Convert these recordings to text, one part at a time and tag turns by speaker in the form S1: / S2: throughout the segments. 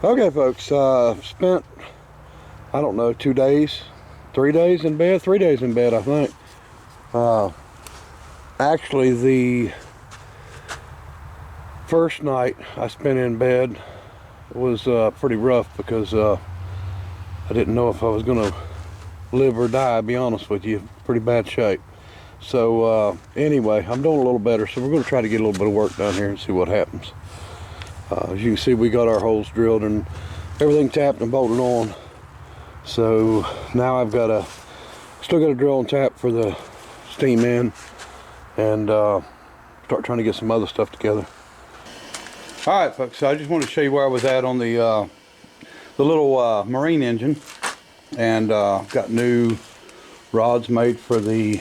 S1: Okay, folks, spent, I don't know, 2 days, 3 days in bed, 3 days in bed, I think. Actually, the first night I spent in bed was pretty rough because I didn't know if I was going to live or die, to be honest with you. Pretty bad shape. So anyway, I'm doing a little better, so we're going to try to get a little bit of work done here and see what happens. As you can see, we got our holes drilled and everything tapped and bolted on. So now I've got still got to drill and tap for the steam in and start trying to get some other stuff together. All right, folks, so I just wanted to show you where I was at on the little marine engine, and got new rods made for the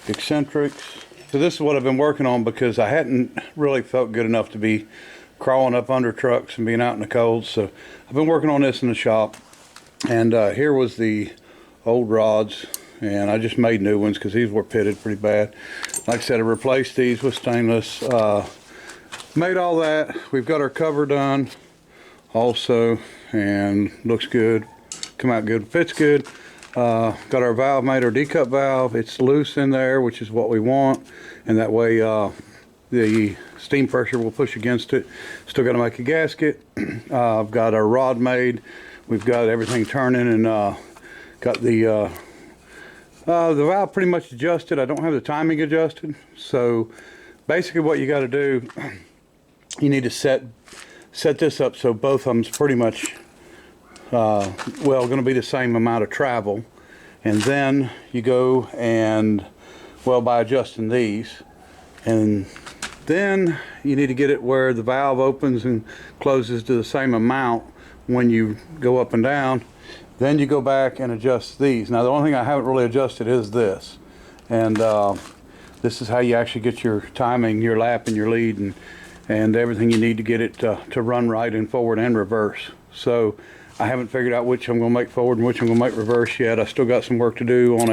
S1: eccentrics. So this is what I've been working on because I hadn't really felt good enough to be crawling up under trucks and being out in the cold. So I've been working on this in the shop, and here was the old rods, and I just made new ones because these were pitted pretty bad. Like I said, I replaced these with stainless, made all that. We've got our cover done also, and looks good, come out good, fits good. Got our valve made, our D-cup valve. It's loose in there, which is what we want, and that way the steam pressure will push against it. Still got to make a gasket. I've got our rod made. We've got everything turning, and got the valve pretty much adjusted. I don't have the timing adjusted. So basically what you got to do, you need to set this up so both of them's pretty much well, going to be the same amount of travel. And then you go and, well, by adjusting these, and then you need to get it where the valve opens and closes to the same amount when you go up and down. Then you go back and adjust these. Now the only thing I haven't really adjusted is this, and this is how you actually get your timing, your lap and your lead, and everything you need to get it to run right in forward and reverse. So I haven't figured out which I'm going to make forward and which I'm going to make reverse yet. I still got some work to do on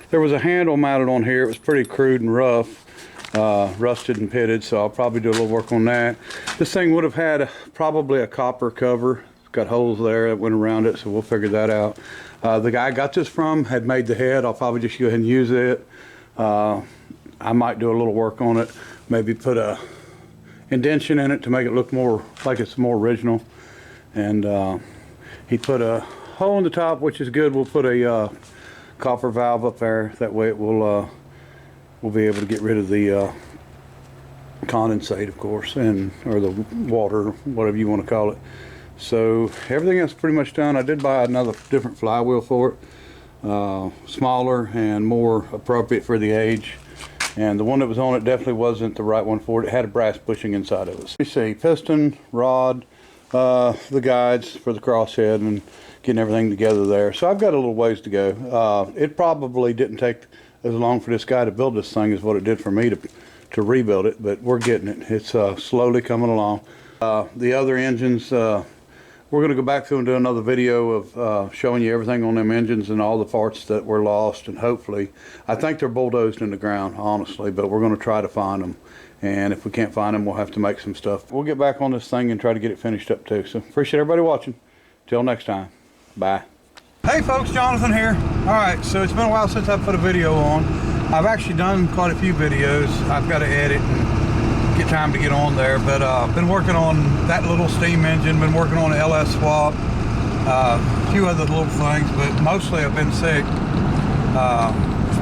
S1: there was a handle mounted on here. It was pretty crude and rough, rusted and pitted, so I'll probably do a little work on that. This thing would have had probably a copper cover. It's got holes there that went around it, so we'll figure that out. The guy I got this from had made the head. I'll probably just go ahead and use it. I might do a little work on it, maybe put a indentation in it to make it look more like it's more original. And he put a hole in the top, which is good. We'll put a copper valve up there. That way it will we'll be able to get rid of the condensate, of course, or the water, whatever you want to call it. So everything else pretty much done. I did buy another different flywheel for it, smaller and more appropriate for the age. And the one that was on it definitely wasn't the right one for it. It had a brass bushing inside of it. Let me see, piston, rod, the guides for the crosshead, and getting everything together there. So I've got a little ways to go. It probably didn't take as long for this guy to build this thing as what it did for me to rebuild it, but we're getting it. It's slowly coming along. The other engines, we're going to go back through and do another video of showing you everything on them engines and all the parts that were lost, and hopefully, I think they're bulldozed in the ground, honestly, but we're going to try to find them. And if we can't find them, we'll have to make some stuff. We'll get back on this thing and try to get it finished up too. So appreciate everybody watching. Till next time, bye. Hey folks, Jonathan here. All right, so it's been a while since I put a video on. I've actually done quite a few videos. I've got to edit and get time to get on there, but I've been working on that little steam engine, been working on an LS swap, a few other little things, but mostly I've been sick.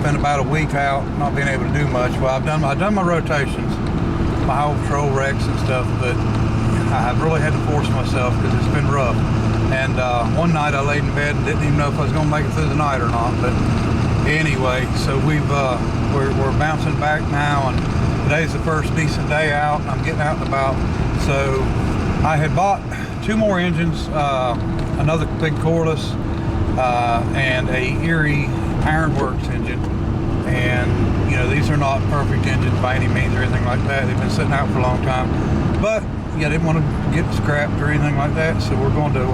S1: Spent about a week out, not being able to do much. Well, I've done my rotations, my whole patrol wrecks and stuff, but I've really had to force myself because it's been rough. And one night I laid in bed and didn't even know if I was going to make it through the night or not. But anyway, so we're bouncing back now, and today's the first decent day out. I'm getting out and about. So I had bought 2 more engines, another big Corliss, and a Erie Ironworks engine. And you know, these are not perfect engines by any means or anything like that. They've been sitting out for a long time, but yeah, I didn't want to get scrapped or anything like that, so we're going to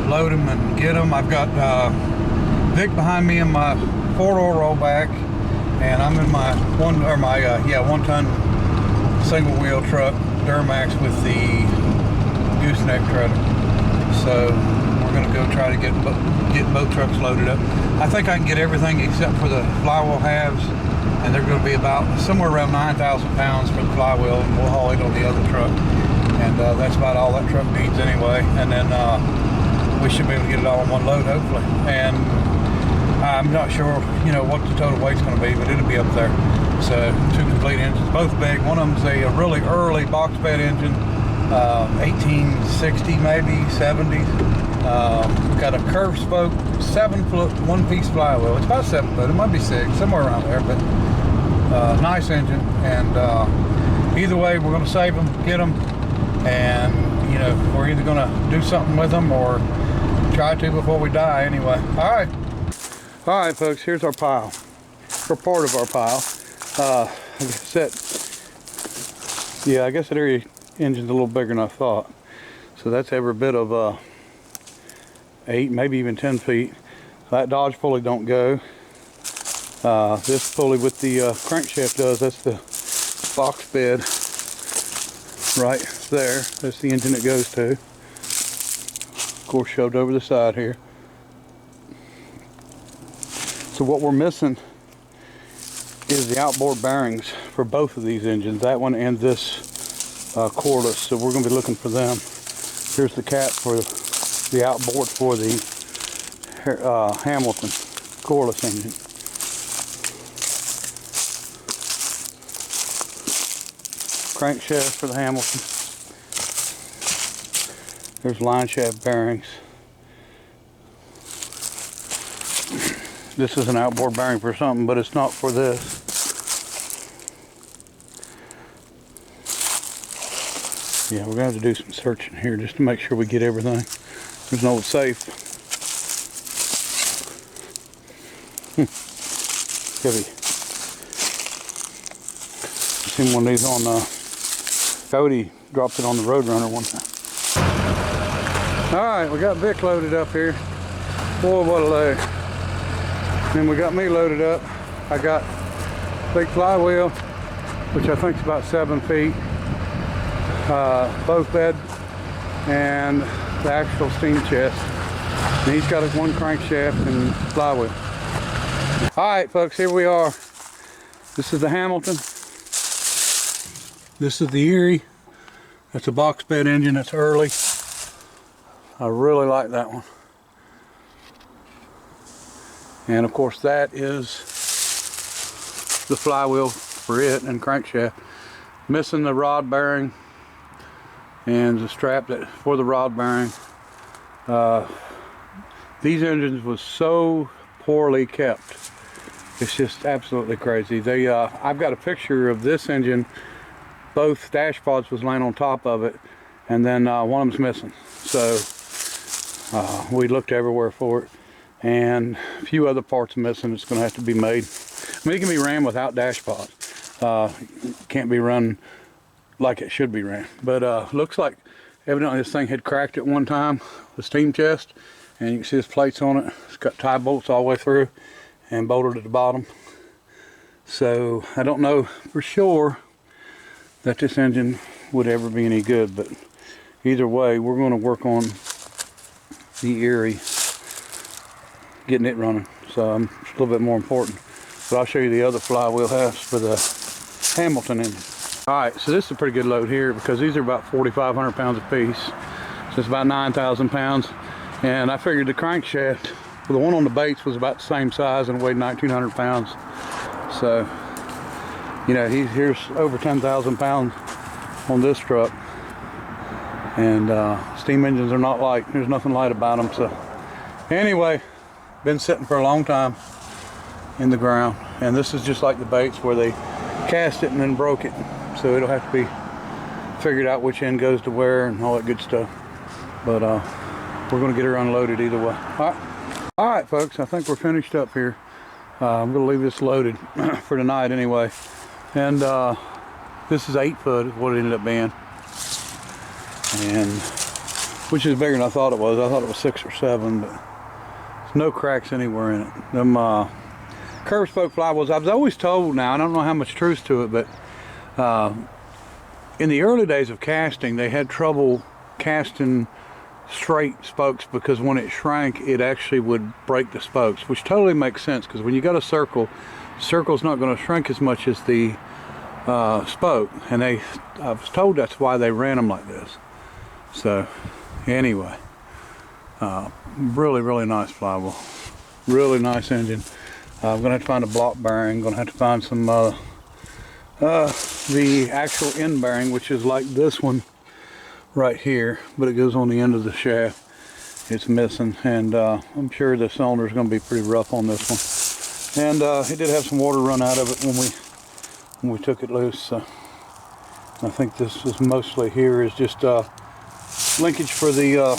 S1: load them and get them. I've got Vic behind me in my 4-door rollback, and I'm in my 1-ton single wheel truck Duramax with the gooseneck trailer. So we're going to go try to get both trucks loaded up. I think I can get everything except for the flywheel halves, and they're going to be about somewhere around 9,000 pounds for the flywheel, and we'll haul it on the other truck. And that's about all that truck needs anyway. And then we should be able to get it all in one load, hopefully. And I'm not sure, you know, what the total weight's going to be, but it'll be up there. So 2 complete engines, both big. One of them's a really early box bed engine, 1860 maybe, 70s. Got a curved spoke, 7-foot, 1-piece flywheel. It's about 7 foot, it might be 6, somewhere around there, but nice engine. And either way, we're going to save them, get them, and you know, we're either going to do something with them or try to before we die anyway. All right, folks, here's our pile, or part of our pile. I guess that area engine's a little bigger than I thought. So that's every bit of 8, maybe even 10 feet. That Dodge pulley don't go. This pulley with the crankshaft does. That's the box bed right there. That's the engine it goes to. Of course, shoved over the side here. So what we're missing is the outboard bearings for both of these engines, that one and this Corliss. So we're going to be looking for them. Here's the cap for the outboard for the Hamilton Corliss engine. Crankshaft for the Hamilton. There's line shaft bearings. This is an outboard bearing for something, but it's not for this. Yeah, we're going to have to do some searching here just to make sure we get everything. There's an old safe. Heavy. I've seen one of these on Cody dropped it on the Roadrunner one time. Alright, we got Vic loaded up here. Boy, what a load. Then we got me loaded up. I got big flywheel, which I think is about 7 feet. Both bed and the actual steam chest. And he's got his one crankshaft and flywheel. Alright folks, here we are. This is the Hamilton. This is the Erie. That's a box bed engine, that's early. I really like that one. And of course that is the flywheel for it and crankshaft. Missing the rod bearing and the strap that for the rod bearing. These engines was so poorly kept. It's just absolutely crazy. They I've got a picture of this engine. Both dash pods was laying on top of it, and then one of them's missing. So we looked everywhere for it, and a few other parts missing. It's going to have to be made. I mean, it can be ran without dash pods. Can't be run like it should be ran. But looks like evidently this thing had cracked at one time, the steam chest, and you can see there's plates on it. It's got tie bolts all the way through and bolted at the bottom. So I don't know for sure that this engine would ever be any good, but either way, we're going to work on the Erie, getting it running. So it's a little bit more important. But I'll show you the other flywheel halves for the Hamilton engine. Alright, so this is a pretty good load here because these are about 4,500 pounds a piece. So it's about 9,000 pounds. And I figured the crankshaft, well, the one on the Bates was about the same size and weighed 1,900 pounds. So, you know, here's over 10,000 pounds on this truck. And steam engines are not light. There's nothing light about them. So anyway, been sitting for a long time in the ground. And this is just like the Bates where they cast it and then broke it. So it'll have to be figured out which end goes to where and all that good stuff. But we're going to get her unloaded either way. All right, folks, I think we're finished up here. I'm going to leave this loaded for tonight anyway. And this is 8 foot is what it ended up being. And which is bigger than I thought it was. I thought it was 6 or 7, but there's no cracks anywhere in it. Them curved spoke flywheels, I was always told, now I don't know how much truth to it, but in the early days of casting, they had trouble casting straight spokes, because when it shrank it actually would break the spokes, which totally makes sense, because when you got a circle's not going to shrink as much as the spoke, and I was told that's why they ran them like this. So anyway, really nice flywheel, really nice engine. I'm gonna have to find a block bearing. I'm gonna have to find some the actual end bearing, which is like this one right here, but it goes on the end of the shaft. It's missing, and I'm sure the cylinder is going to be pretty rough on this one. And it did have some water run out of it when we took it loose. So I think this is mostly here is just linkage for the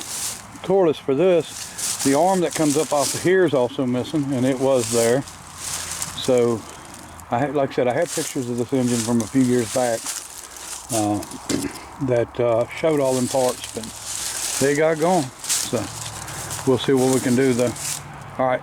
S1: Corliss for this. The arm that comes up off of here is also missing, and it was there. So like I said, I have pictures of this engine from a few years back that showed all them parts, but they got gone. So we'll see what we can do though. All right.